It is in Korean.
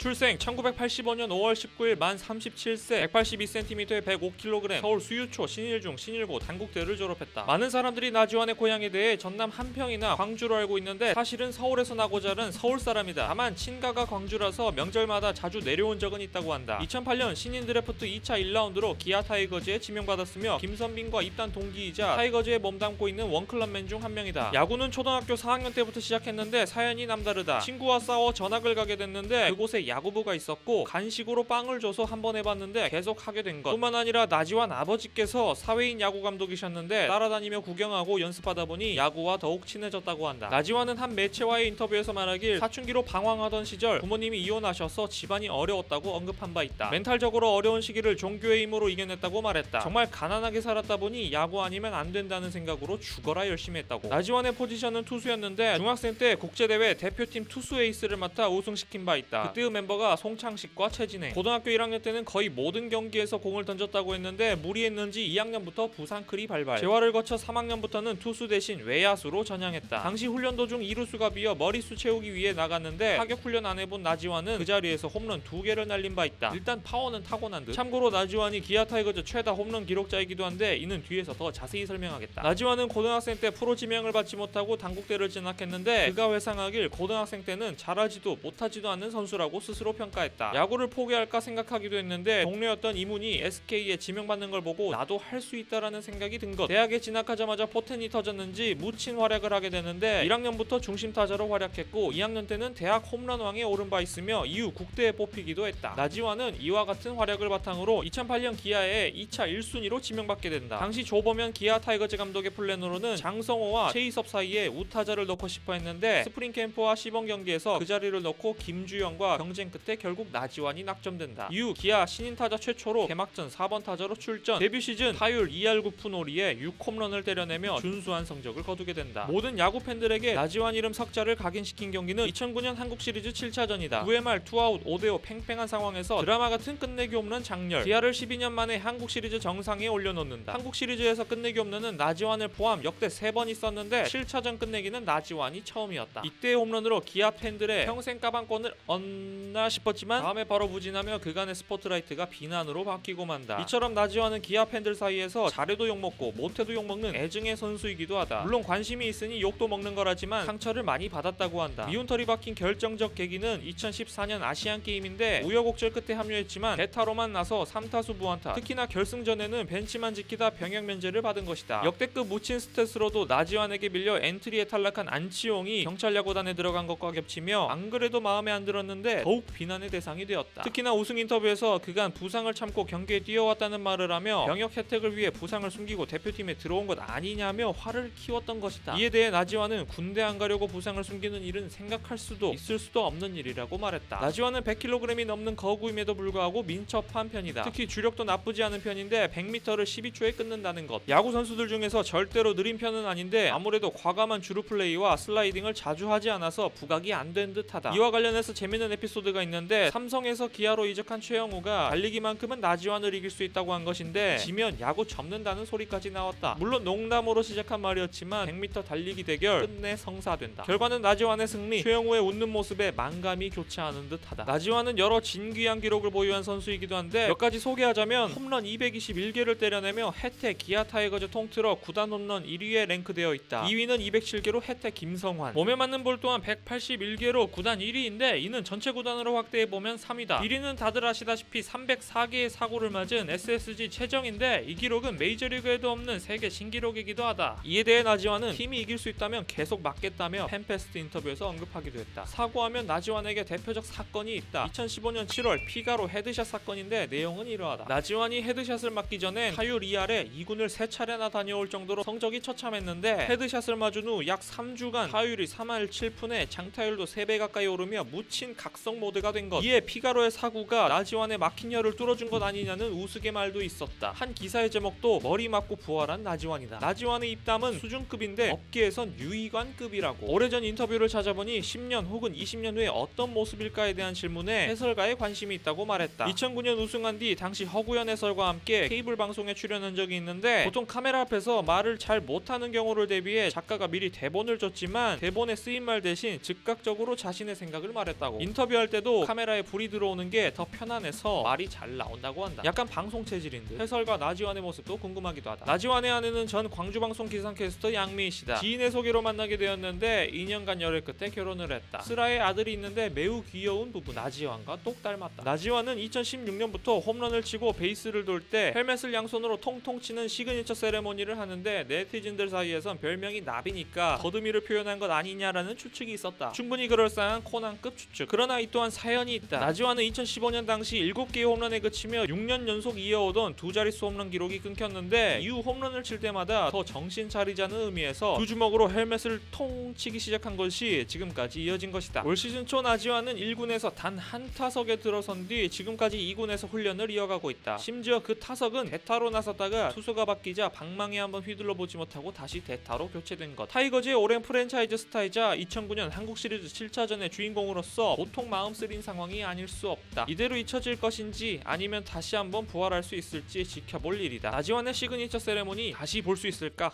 출생 1985년 5월 19일 만 37세 182cm에 105kg 서울 수유초 신일중 신일고 단국대를 졸업했다. 많은 사람들이 나지완의 고향에 대해 전남 한평이나 광주로 알고 있는데 사실은 서울에서 나고 자란 서울 사람이다. 다만 친가가 광주라서 명절마다 자주 내려온 적은 있다고 한다. 2008년 신인 드래프트 2차 1라운드로 기아 타이거즈에 지명받았으며 김선빈과 입단 동기이자 타이거즈에 몸담고 있는 원클럽맨 중 한 명이다. 야구는 초등학교 4학년 때부터 시작했는데 사연이 남다르다. 친구와 싸워 전학을 가게 됐는데 그곳에 야구부가 있었고 간식으로 빵을 줘서 한번 해봤는데 계속 하게 된 것. 뿐만 아니라 나지완 아버지께서 사회인 야구 감독이셨는데 따라다니며 구경하고 연습하다 보니 야구와 더욱 친해졌다고 한다. 나지완은 한 매체와의 인터뷰에서 말하길 사춘기로 방황하던 시절 부모님이 이혼하셔서 집안이 어려웠다고 언급한 바 있다. 멘탈적으로 어려운 시기를 종교의 힘으로 이겨냈다고 말했다. 정말 가난하게 살았다 보니 야구 아니면 안 된다는 생각으로 죽어라 열심히 했다고. 나지완의 포지션은 투수였는데 중학생 때 국제대회 대표팀 투수 에이스를 맡아 우승시킨 바 있다. 그때의 멤버가 송창식과 최진행. 고등학교 1학년 때는 거의 모든 경기에서 공을 던졌다고 했는데 무리했는지 2학년부터 부상클이 발발. 재활을 거쳐 3학년부터는 투수 대신 외야수로 전향했다. 당시 훈련 도중 이루수가 비어 머릿수 채우기 위해 나갔는데 타격 훈련 안 해본 나지완은 그 자리에서 홈런 2개를 날린 바 있다. 일단 파워는 타고난 듯. 참고로 나지완이 기아 타이거즈 최다 홈런 기록자이기도 한데 이는 뒤에서 더 자세히 설명하겠다. 나지완은 고등학생 때 프로 지명을 받지 못하고 단국대를 진학했는데 그가 회상하길 고등학생 때는 잘하지도 못하지도 않는 선수라고 스스로 평가했다. 야구를 포기할까 생각하기도 했는데 동료였던 이문이 SK에 지명받는 걸 보고 나도 할 수 있다라는 생각이 든 것. 대학에 진학하자마자 포텐이 터졌는지 묻힌 활약을 하게 되는데 1학년부터 중심 타자로 활약했고 2학년 때는 대학 홈런왕에 오른 바 있으며 이후 국대에 뽑히기도 했다. 나지완은 이와 같은 활약을 바탕으로 2008년 기아에 2차 1순위로 지명받게 된다. 당시 조범현 기아 타이거즈 감독의 플랜으로는 장성호와 최희섭 사이에 우타자를 넣고 싶어 했는데 스프링 캠프와 시범 경기에서 그 자리를 넣고 김주영과 경쟁 끝에 결국 나지완이 낙점된다. 이후 기아 신인 타자 최초로 개막전 4번 타자로 출전. 데뷔 시즌 타율 2할 9푼 5리에 6홈런을 때려내며 준수한 성적을 거두게 된다. 모든 야구 팬들에게 나지완 이름 석자를 각인시킨 경기는 2009년 한국 시리즈 7차전이다. 9회 말 투아웃 5대5 팽팽한 상황에서 드라마 같은 끝내기 홈런 장렬. 기아를 12년 만에 한국 시리즈 정상에 올려놓는다. 한국 시리즈에서 끝내기 홈런은 나지완을 포함 역대 3번 있었는데 7차전 끝내기는 나지완이 처음이었다. 이때의 홈런으로 기아 팬들의 평생 까방권을 얻나 싶었지만 다음에 바로 부진하며 그간의 스포트라이트가 비난으로 바뀌고 만다. 이처럼 나지완은 기아 팬들 사이에서 잘해도 욕먹고 못해도 욕먹는 애증의 선수이기도 하다. 물론 관심이 있으니 욕도 먹는 거라지만 상처를 많이 받았다고 한다. 미운털이 박힌 결정적 계기는 2014년 아시안게임인데 우여곡절 끝에 합류했지만 대타로만 나서 3타수 무안타. 특히나 결승전에는 벤치만 지키다 병역 면제를 받은 것이다. 역대급 묻힌 스탯으로도 나지완에게 밀려 엔트리에 탈락한 안치홍이 경찰 야구단에 들어간 것과 겹치며 안 그래도 마음에 안 들었는데 더욱 비난의 대상이 되었다. 특히나 우승 인터뷰에서 그간 부상을 참고 경기에 뛰어왔다는 말을 하며 병역 혜택을 위해 부상을 숨기고 대표팀에 들어온 것 아니냐며 화를 키웠던 것이다. 이에 대해 나지완은 군대 안 가려고 부상을 숨기는 일은 생각할 수도 있을 수도 없는 일이라고 말했다. 나지완은 100kg이 넘는 거구임에도 불구하고 민첩한 편이다. 특히 주력도 나쁘지 않은 편인데 100m를 12초에 끊는다는 것. 야구 선수들 중에서 절대로 느린 편은 아닌데 아무래도 과감한 주루 플레이와 슬라이딩을 자주 하지 않아서 부각이 안 된 듯하다. 이와 관련해서 재밌는 에피소드가 있는데 삼성에서 기아로 이적한 최영우가 달리기만큼은 나지완을 이길 수 있다고 한 것인데 지면 야구 접는다는 소리까지 나왔다. 물론 농담으로 시작한 말이었지만 100m 달리기 대결 끝내 성사된다. 결과는 나지완의 승리. 최영우의 웃는 모습에 만감이 교차하는 듯하다. 나지완은 여러 진귀한 기록을 보유한 선수이기도 한데 몇 가지 소개하자면 홈런 221개를 때려내며 혜택 기아 타이거즈 통틀어 구단 홈런 1위에 랭크되어 있다. 2위는 207개로 혜택 김성환. 몸에 맞는 볼 또한 181개로 구단 1위인데 이는 전체 구단으로 확대해보면 3위다. 1위는 다들 아시다시피 304개의 사고를 맞은 SSG 최정인데 이 기록은 메이저리그에도 없는 세계 신기록이기도 하다. 이에 대해 나지완은 팀이 이길 수 있다면 계속 맞겠다며 팬페스트 인터뷰에서 언급하기도 했다. 사고하면 나지완에게 대표적 사건이 있다. 2015년 7월 피가로 헤드샷 사건인데 내용은 이러하다. 나지완이 헤드샷을 맞기 전에 타율 2할에 2군을 3차례나 다녀올 정도로 성적이 처참했는데 헤드샷을 맞은 후 약 3주간 타율이 3할 7푼에 장타율도 3배 가까이 오르며 묻힌 각성 모드가 된 것. 이에 피가로의 사고가 나지완의 막힌 혀를 뚫어준 것 아니냐는 우스갯말도 있었다. 한 기사의 제목도 머리 맞고 부활한 나지완이다. 나지완의 입담은 수준급인데 업계에선 유이관급이라고. 오래전 인터뷰를 찾아보니 10년 혹은 20년 후에 어떤 모습일까에 대한 질문에 해설가에 관심이 있다고 말했다. 2009년 우승한 뒤 당시 허구현 해설과 함께 케이블 방송에 출연한 적이 있는데 보통 카메라 앞에서 말을 잘 못하는 경우를 대비해 작가가 미리 대본을 줬지만 대본에 쓰인 말 대신 즉각적으로 자신의 생각을 말했다고. 인터뷰할 때도 카메라에 불이 들어오는 게 더 편안해서 말이 잘 나온다고 한다. 약간 방송 체질인 듯. 해설과 나지완의 모습도 궁금하기도 하다. 나지완의 아내는 전 광주방송 기상캐스터 양미희 씨다. 지인의 소개로 만나게 되었는데 2년간 열애 끝에 결혼을 했다. 슬아의 아들이 있는데 매우 귀여운 부부. 나지완과 똑 닮았다. 나지완은 2016년부터 홈런을 치고 베이스를 돌 때 헬멧을 양손으로 통통 치는 시그니처 세레모니를 하는데 네티즌들 사이에선 별명이 나비니까 더듬이를 표현한 것 아니냐라는 추측이 있었다. 충분히 그럴싸한 코난급 추측. 그러나 이 또한 사연이 있다. 나지완은 2015년 당시 7개의 홈런에 그치며 6년 연속 이어오던 두 자릿수 홈런 기록이 끊겼는데 이후 홈런을 칠 때마다 더 정신 차리자는 의미에서 두 주먹으로 헬멧을 통 치기 시작한 것이 지금까지 이어진 것이다. 올 시즌 초 나지완은 1군에서 단 한 타석에 들어선 뒤 지금까지 2군에서 훈련을 이어가고 있다. 심지어 그 타석은 대타로 나섰다가 투수가 바뀌자 방망이 한번 휘둘러 보지 못하고 다시 대타로 교체된 것. 타이거즈의 오랜 프랜차이즈 스타이자 2009년 한국 시리즈 7차전의 주인공으로서 보통 마음 쓰린 상황이 아닐 수 없다. 이대로 잊혀질 것인지 아니면 다시 한번 부활할 수 있을지 지켜볼 일이다. 나지완의 시그니처 세레모니 다시 볼 수 있을까?